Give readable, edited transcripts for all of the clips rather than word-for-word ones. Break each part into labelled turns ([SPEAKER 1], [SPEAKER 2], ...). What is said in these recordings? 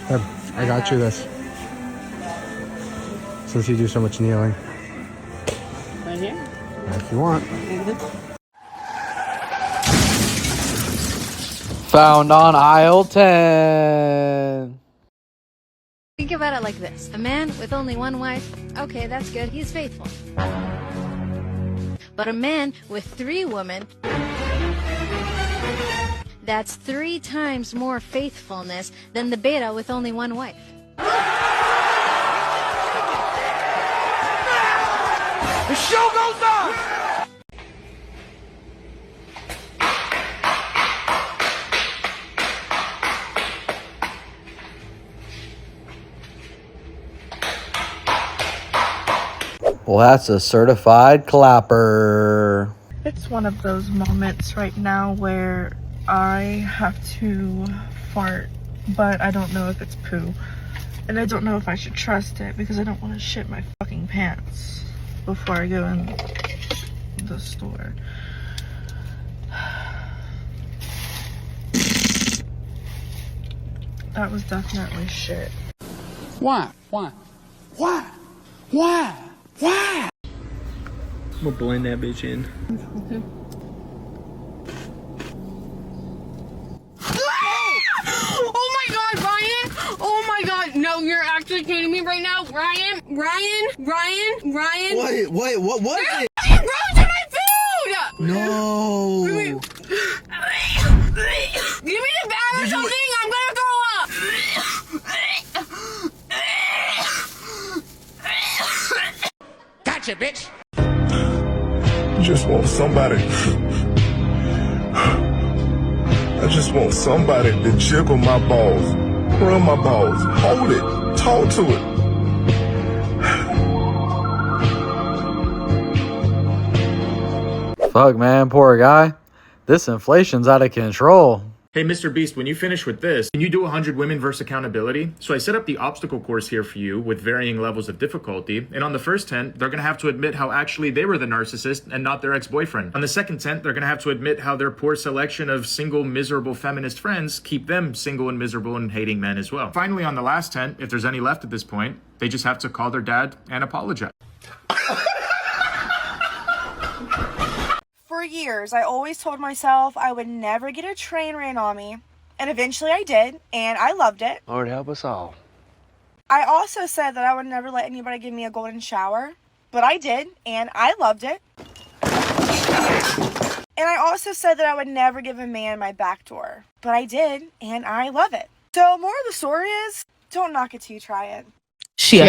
[SPEAKER 1] Here, I got you this. Since you do so much kneeling.
[SPEAKER 2] Right here?
[SPEAKER 1] If you want.
[SPEAKER 3] Found on aisle 10.
[SPEAKER 4] Think about it like this. A man with only one wife, okay, that's good, he's faithful. But a man with 3 women, that's 3 times more faithfulness than the beta with only one wife.
[SPEAKER 5] The show goes on!
[SPEAKER 3] Well, that's a certified clapper.
[SPEAKER 6] It's one of those moments right now where I have to fart, but I don't know if it's poo. And I don't know if I should trust it because I don't want to shit my fucking pants before I go in the store. That was definitely shit.
[SPEAKER 5] Why? Why? Why? Why? Why?
[SPEAKER 7] I'm gonna blend that bitch in.
[SPEAKER 2] Oh my god, Ryan! Oh my god, no, you're actually kidding me right now. Ryan!
[SPEAKER 3] Wait, what is it?
[SPEAKER 2] There's gross in my food!
[SPEAKER 3] No.
[SPEAKER 2] Give me the bag or something, I'm gonna throw up!
[SPEAKER 5] Gotcha, bitch!
[SPEAKER 8] Just want somebody. I just want somebody to jiggle my balls, rub my balls, hold it, talk to it.
[SPEAKER 3] Fuck, man, poor guy. This inflation's out of control.
[SPEAKER 9] Hey, Mr. Beast, when you finish with this, can you do 100 women versus accountability? So I set up the obstacle course here for you with varying levels of difficulty. And on the first 10, they're going to have to admit how actually they were the narcissist and not their ex-boyfriend. On the second 10, they're going to have to admit how their poor selection of single, miserable feminist friends keep them single and miserable and hating men as well. Finally, on the last 10, if there's any left at this point, they just have to call their dad and apologize.
[SPEAKER 10] For years, I always told myself I would never get a train ran on me, and eventually I did, and I loved it.
[SPEAKER 7] Lord help us all.
[SPEAKER 10] I also said that I would never let anybody give me a golden shower, but I did, and I loved it. And I also said that I would never give a man my back door, but I did, and I love it. So, more of the story is, don't knock it till you try it.
[SPEAKER 2] Shit.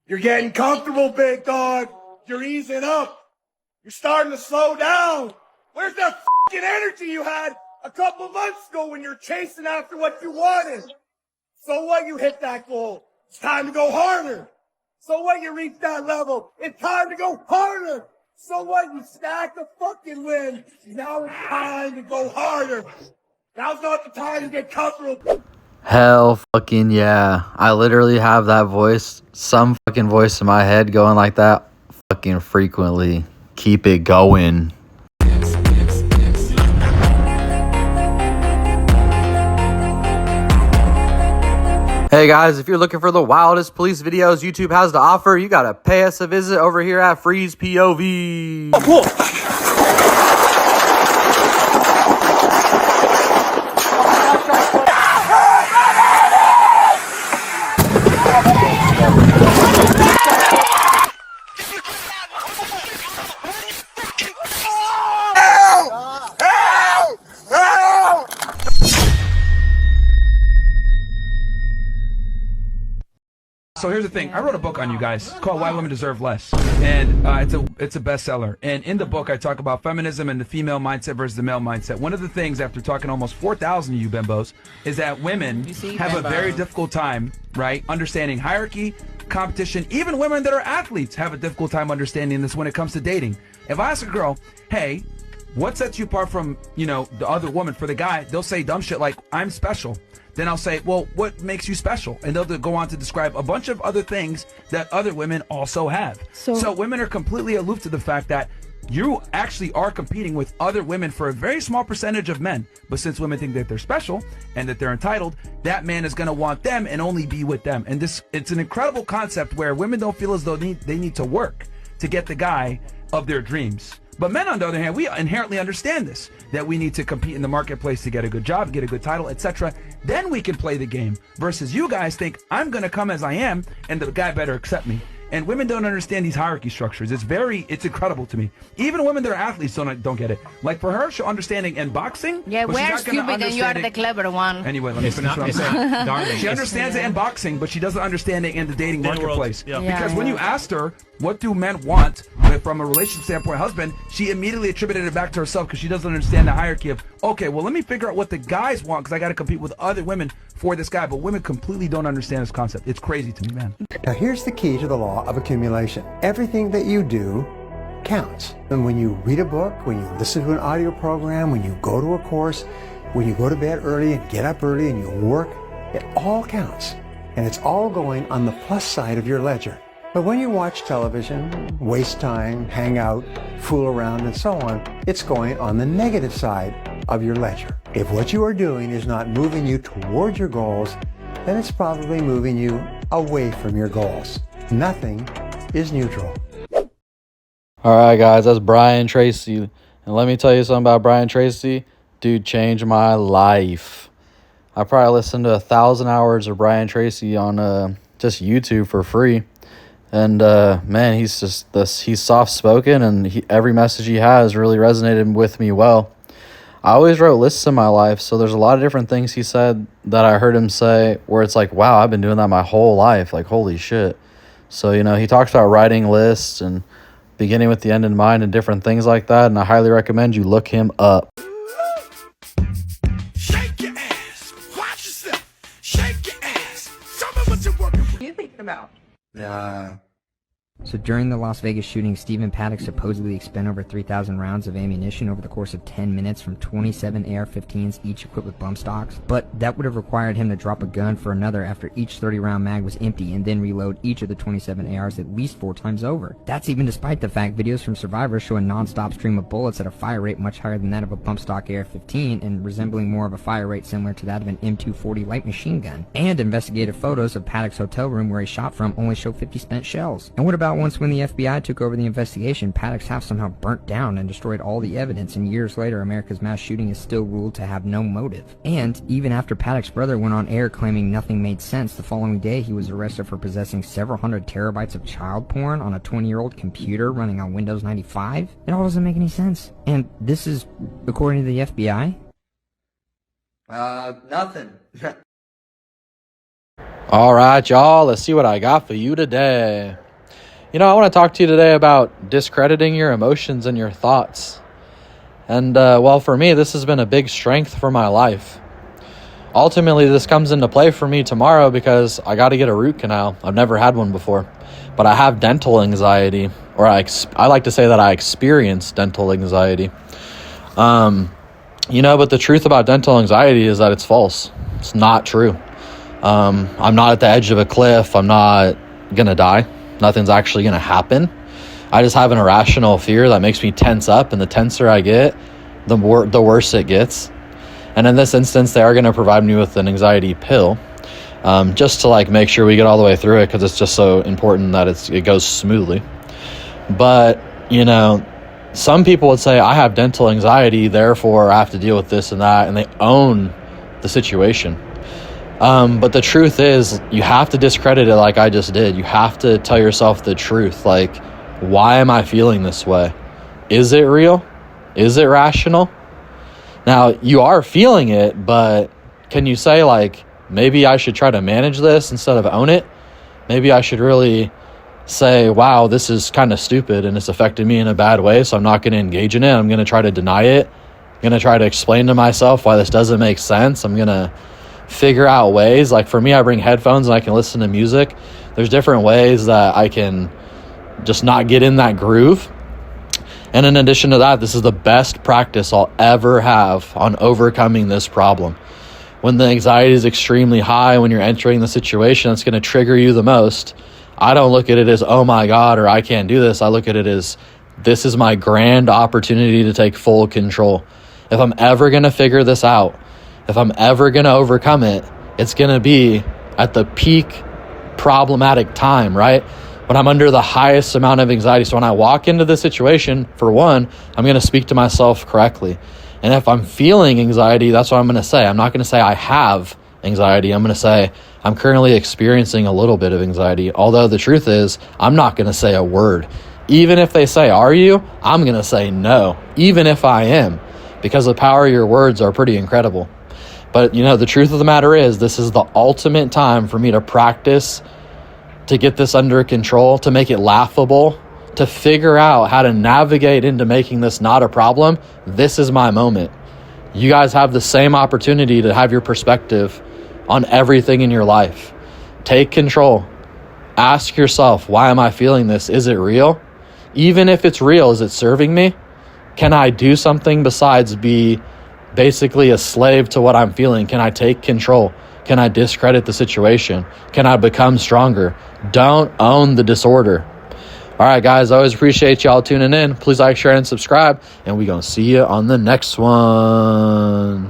[SPEAKER 5] You're getting comfortable, big dog. You're easing up. You're starting to slow down. Where's that fucking energy you had a couple months ago when you're chasing after what you wanted? So what, you hit that goal? It's time to go harder. So what, you reach that level? It's time to go harder. So what, you stack the fucking win. Now it's time to go harder. Now's not the time to get comfortable.
[SPEAKER 3] Hell fucking yeah. I literally have that voice, some fucking voice in my head going like that fucking frequently. Keep it going. Hey guys, if you're looking for the wildest police videos YouTube has to offer, you gotta pay us a visit over here at FreezePOV.
[SPEAKER 5] Oh, cool.
[SPEAKER 11] So here's the thing. I wrote a book on you guys called Why Women Deserve Less. And it's a bestseller. And in the book, I talk about feminism and the female mindset versus the male mindset. One of the things, after talking to almost 4,000 of you bimbos, is that women have a very difficult time, right, understanding hierarchy, competition. Even women that are athletes have a difficult time understanding this when it comes to dating. If I ask a girl, hey, what sets you apart from, you know, the other woman? For the guy, they'll say dumb shit like, I'm special. Then I'll say, well, what makes you special? And they'll go on to describe a bunch of other things that other women also have. So women are completely aloof to the fact that you actually are competing with other women for a very small percentage of men. But since women think that they're special and that they're entitled, that man is going to want them and only be with them. And it's an incredible concept where women don't feel as though they need to work to get the guy of their dreams. But men, on the other hand, we inherently understand this, that we need to compete in the marketplace to get a good job, get a good title, etc. Then we can play the game. Versus you guys think, I'm going to come as I am, and the guy better accept me. And women don't understand these hierarchy structures. It's incredible to me. Even women that are athletes don't get it. Like for her, she'll understanding in boxing.
[SPEAKER 2] Yeah, we're stupid and you are the clever one.
[SPEAKER 11] Anyway, let me finish what I'm saying. She understands it in boxing, but she doesn't understand it in the dating marketplace. Because when you asked her, what do men want from a relationship standpoint, husband, she immediately attributed it back to herself because she doesn't understand the hierarchy of, okay, well, let me figure out what the guys want because I got to compete with other women for this guy. But women completely don't understand this concept. It's crazy to me, man.
[SPEAKER 12] Now, here's the key to the law of accumulation. Everything that you do counts. And when you read a book, when you listen to an audio program, when you go to a course, when you go to bed early and get up early and you work, it all counts. And it's all going on the plus side of your ledger. But when you watch television, waste time, hang out, fool around, and so on, it's going on the negative side of your ledger. If what you are doing is not moving you toward your goals, then it's probably moving you away from your goals. Nothing is neutral.
[SPEAKER 3] All right, guys, that's Brian Tracy. And let me tell you something about Brian Tracy. Dude changed my life. I probably listened to 1,000 hours of Brian Tracy on just YouTube for free. And man, he's soft-spoken, and every message he has really resonated with me well. I always wrote lists in my life, so there's a lot of different things he said that I heard him say where it's like, wow, I've been doing that my whole life. Like, holy shit. So, he talks about writing lists and beginning with the end in mind and different things like that, and I highly recommend you look him up.
[SPEAKER 5] Shake your ass. Watch yourself. Shake your ass. Tell me what you're working with.
[SPEAKER 10] What are you thinking about?
[SPEAKER 13] So during the Las Vegas shooting, Stephen Paddock supposedly expended over 3,000 rounds of ammunition over the course of 10 minutes from 27 AR-15s, each equipped with bump stocks. But that would have required him to drop a gun for another after each 30-round mag was empty and then reload each of the 27 ARs at least 4 times over. That's even despite the fact videos from survivors show a non-stop stream of bullets at a fire rate much higher than that of a bump stock AR-15 and resembling more of a fire rate similar to that of an M240 light machine gun. And investigative photos of Paddock's hotel room where he shot from only show 50 spent shells. And what about once when the FBI took over the investigation, Paddock's house somehow burnt down and destroyed all the evidence, and years later America's mass shooting is still ruled to have no motive. And even after Paddock's brother went on air claiming nothing made sense, the following day he was arrested for possessing several hundred terabytes of child porn on a 20-year-old computer running on Windows 95. It all doesn't make any sense. And this is according to the FBI?
[SPEAKER 3] Nothing. All right, y'all, let's see what I got for you today. I want to talk to you today about discrediting your emotions and your thoughts. And, well, for me, this has been a big strength for my life. Ultimately, this comes into play for me tomorrow because I got to get a root canal. I've never had one before. But I have dental anxiety, or I like to say that I experience dental anxiety. But the truth about dental anxiety is that it's false. It's not true. I'm not at the edge of a cliff. I'm not going to die. Nothing's actually going to happen. I just have an irrational fear that makes me tense up, and the tenser I get, the worse it gets. And in this instance, they are going to provide me with an anxiety pill, just to make sure we get all the way through it, because it's just so important that it goes smoothly. But some people would say I have dental anxiety, therefore I have to deal with this and that, and they own the situation. But the truth is, you have to discredit it like I just did. You have to tell yourself the truth. Why am I feeling this way? Is it real? Is it rational? Now, you are feeling it, but can you say, maybe I should try to manage this instead of own it? Maybe I should really say, wow, this is kind of stupid and it's affecting me in a bad way, so I'm not going to engage in it. I'm going to try to deny it. I'm going to try to explain to myself why this doesn't make sense. I'm going to figure out ways. For me, I bring headphones and I can listen to music. There's different ways that I can just not get in that groove. And in addition to that, this is the best practice I'll ever have on overcoming this problem. When the anxiety is extremely high, when you're entering the situation that's going to trigger you the most, I don't look at it as, oh my God, or I can't do this. I look at it as, This is my grand opportunity to take full control. If I'm ever going to figure this out, if I'm ever going to overcome it, it's going to be at the peak problematic time, right? When I'm under the highest amount of anxiety. So when I walk into the situation, for one, I'm going to speak to myself correctly. And if I'm feeling anxiety, that's what I'm going to say. I'm not going to say I have anxiety. I'm going to say I'm currently experiencing a little bit of anxiety. Although the truth is, I'm not going to say a word. Even if they say, are you? I'm going to say no, even if I am, because the power of your words are pretty incredible. But, you know, the truth of the matter is, this is the ultimate time for me to practice, to get this under control, to make it laughable, to figure out how to navigate into making this not a problem. This is my moment. You guys have the same opportunity to have your perspective on everything in your life. Take control. Ask yourself, why am I feeling this? Is it real? Even if it's real, is it serving me? Can I do something besides be basically a slave to what I'm feeling? Can I take control? Can I discredit the situation? Can I become stronger? Don't own the disorder. All right, guys, I always appreciate y'all tuning in. Please like, share, and subscribe, and we're going to see you on the next one.